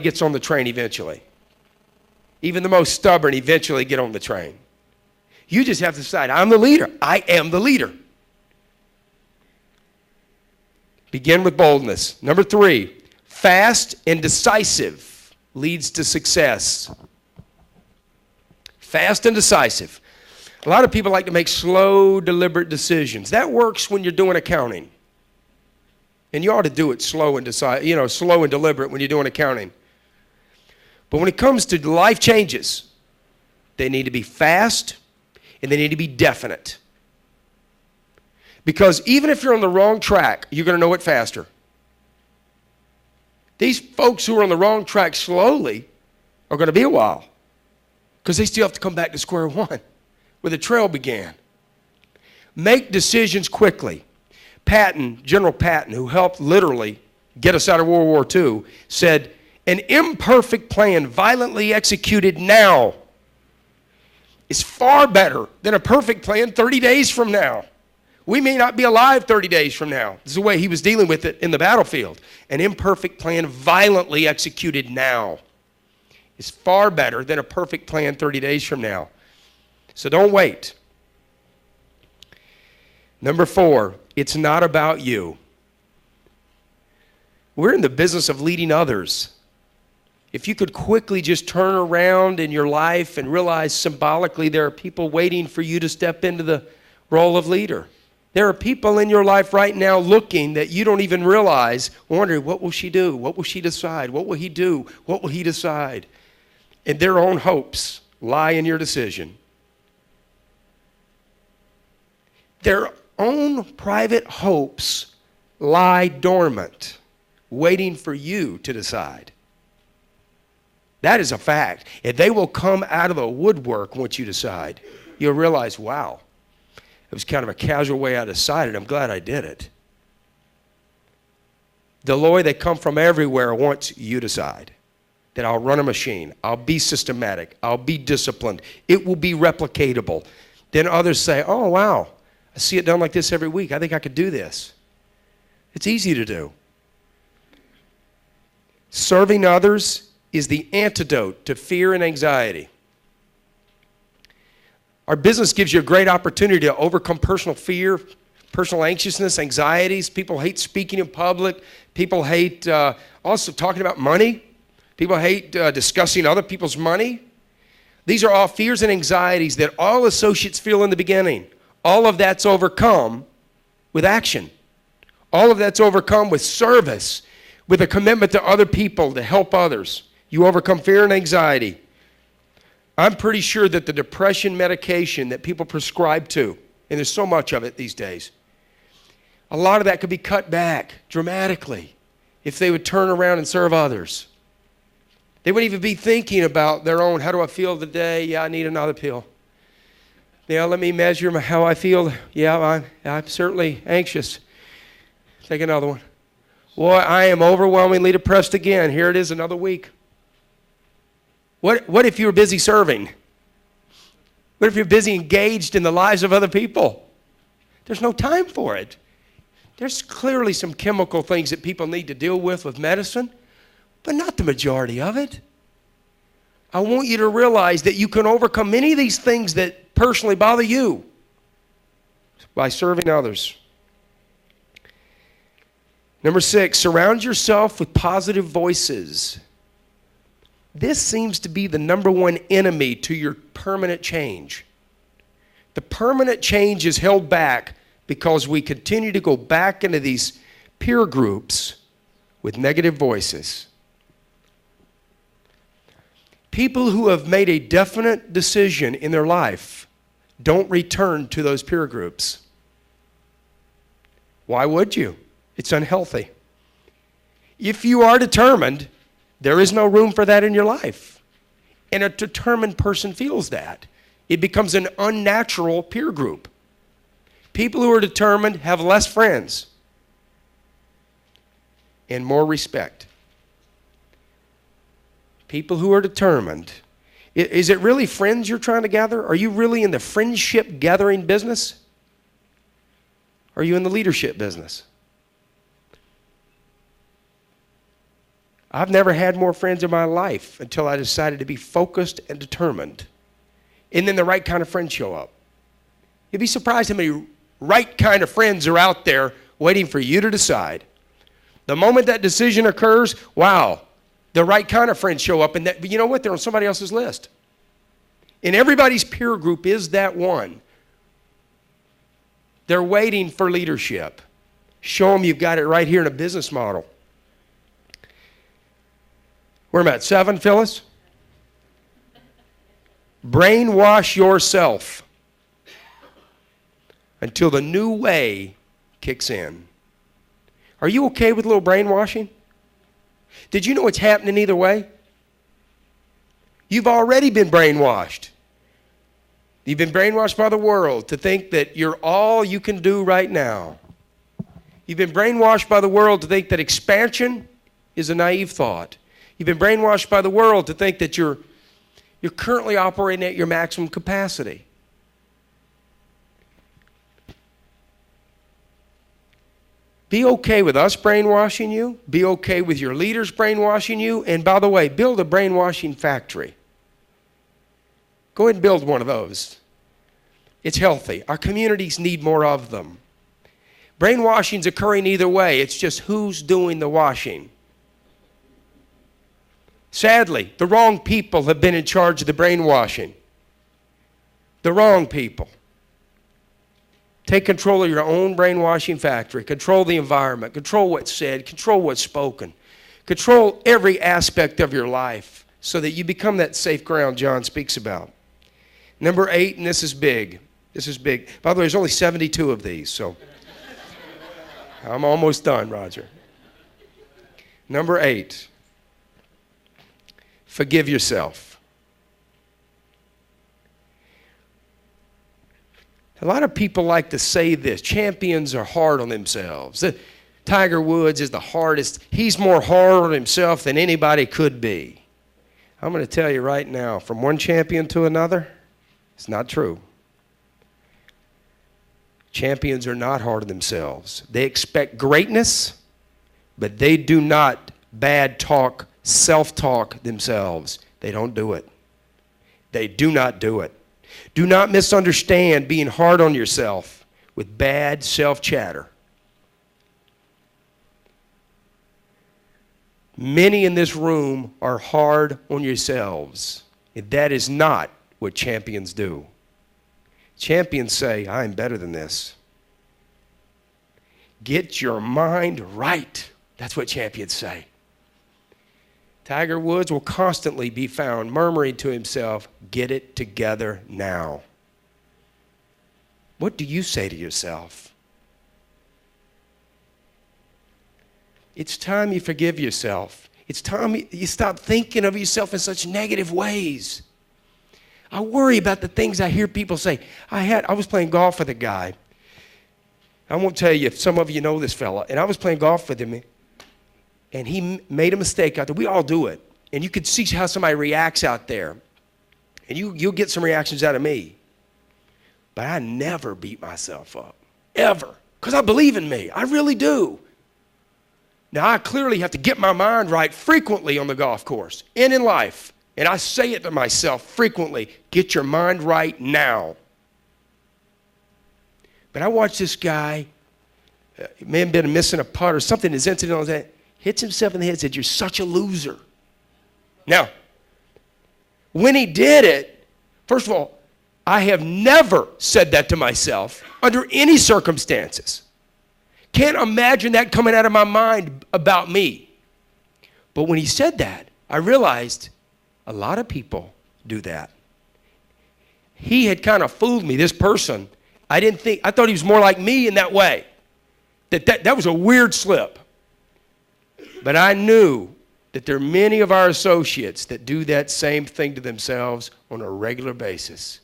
gets on the train eventually. Even the most stubborn eventually get on the train. You just have to decide, I'm the leader. I am the leader. Begin with boldness. Number 3, fast and decisive leads to success. Fast and decisive. A lot of people like to make slow, deliberate decisions. That works when you're doing accounting. And you ought to do it slow and slow and deliberate when you're doing accounting. But when it comes to life changes, they need to be fast and they need to be definite. Because even if you're on the wrong track, you're going to know it faster. These folks who are on the wrong track slowly are going to be a while. Because they still have to come back to square one, where the trail began. Make decisions quickly. General Patton, who helped literally get us out of World War II, said, an imperfect plan violently executed now is far better than a perfect plan 30 days from now. We may not be alive 30 days from now. This is the way he was dealing with it in the battlefield. An imperfect plan violently executed now is far better than a perfect plan 30 days from now. So don't wait. Number 4, it's not about you. We're in the business of leading others. If you could quickly just turn around in your life and realize symbolically there are people waiting for you to step into the role of leader. There are people in your life right now looking that you don't even realize, wondering, what will she do? What will she decide? What will he do? What will he decide? And their own hopes lie in your decision. Their own private hopes lie dormant, waiting for you to decide. That is a fact. And they will come out of the woodwork once you decide. You'll realize, wow, it was kind of a casual way I decided. I'm glad I did it. Deloy, they come from everywhere once you decide that I'll run a machine. I'll be systematic. I'll be disciplined. It will be replicatable. Then others say, oh, wow, I see it done like this every week. I think I could do this. It's easy to do. Serving others is the antidote to fear and anxiety. Our business gives you a great opportunity to overcome personal fear, personal anxiousness, anxieties. People hate speaking in public. People hate also talking about money. People hate discussing other people's money. These are all fears and anxieties that all associates feel in the beginning. All of that's overcome with action. All of that's overcome with service, with a commitment to other people to help others. You overcome fear and anxiety. I'm pretty sure that the depression medication that people prescribe to, and there's so much of it these days, a lot of that could be cut back dramatically if they would turn around and serve others. They wouldn't even be thinking about their own, how do I feel today? Yeah, I need another pill. Yeah, let me measure how I feel. Yeah, I'm certainly anxious. Take another one. Boy, I am overwhelmingly depressed again. Here it is, another week. What if you were busy serving? What if you're busy engaged in the lives of other people? There's no time for it. There's clearly some chemical things that people need to deal with medicine, but not the majority of it. I want you to realize that you can overcome many of these things that personally bother you by serving others. Number 6, surround yourself with positive voices. This seems to be the number one enemy to your permanent change. The permanent change is held back because we continue to go back into these peer groups with negative voices. People who have made a definite decision in their life don't return to those peer groups. Why would you? It's unhealthy. If you are determined, there is no room for that in your life. And a determined person feels that. It becomes an unnatural peer group. People who are determined have less friends and more respect. People who are determined. Is it really friends you're trying to gather? Are you really in the friendship gathering business? Are you in the leadership business? I've never had more friends in my life until I decided to be focused and determined. And then the right kind of friends show up. You'd be surprised how many right kind of friends are out there waiting for you to decide. The moment that decision occurs, wow, the right kind of friends show up, and that, you know what? They're on somebody else's list. And everybody's peer group is that one. They're waiting for leadership. Show them you've got it right here in a business model. Where am I at? 7, Phyllis? Brainwash yourself until the new way kicks in. Are you okay with a little brainwashing? Did you know it's happening either way? You've already been brainwashed. You've been brainwashed by the world to think that you're all you can do right now. You've been brainwashed by the world to think that expansion is a naive thought. You've been brainwashed by the world to think that you're currently operating at your maximum capacity. Be okay with us brainwashing you. Be okay with your leaders brainwashing you. And by the way, build a brainwashing factory. Go ahead and build one of those. It's healthy. Our communities need more of them. Brainwashing's occurring either way. It's just who's doing the washing. Sadly, the wrong people have been in charge of the brainwashing. The wrong people. Take control of your own brainwashing factory. Control the environment. Control what's said. Control what's spoken. Control every aspect of your life so that you become that safe ground John speaks about. Number 8, and this is big. This is big. By the way, there's only 72 of these, so I'm almost done, Roger. Number 8. Forgive yourself. A lot of people like to say this. Champions are hard on themselves. Tiger Woods is the hardest. He's more hard on himself than anybody could be. I'm going to tell you right now, from one champion to another, it's not true. Champions are not hard on themselves. They expect greatness, but they do not bad talk, self-talk themselves. They don't do it. They do not do it. Do not misunderstand being hard on yourself with bad self-chatter. Many in this room are hard on yourselves, and that is not what champions do. Champions say, I'm better than this. Get your mind right. That's what champions say. Tiger Woods will constantly be found murmuring to himself, get it together now. What do you say to yourself? It's time you forgive yourself. It's time you stop thinking of yourself in such negative ways. I worry about the things I hear people say. I was playing golf with a guy. I won't tell you if some of you know this fella. And I was playing golf with him, and he made a mistake out there. We all do it. And you could see how somebody reacts out there. And you'll get some reactions out of me. But I never beat myself up. Ever. Because I believe in me. I really do. Now, I clearly have to get my mind right frequently on the golf course and in life. And I say it to myself frequently, get your mind right now. But I watched this guy, he may have been missing a putt or something, his incident on that, hits himself in the head and said, you're such a loser. Now, when he did it, first of all, I have never said that to myself under any circumstances. Can't imagine that coming out of my mind about me. But when he said that, I realized a lot of people do that. He had kind of fooled me, this person. I thought he was more like me in that way. That was a weird slip. But I knew that there are many of our associates that do that same thing to themselves on a regular basis.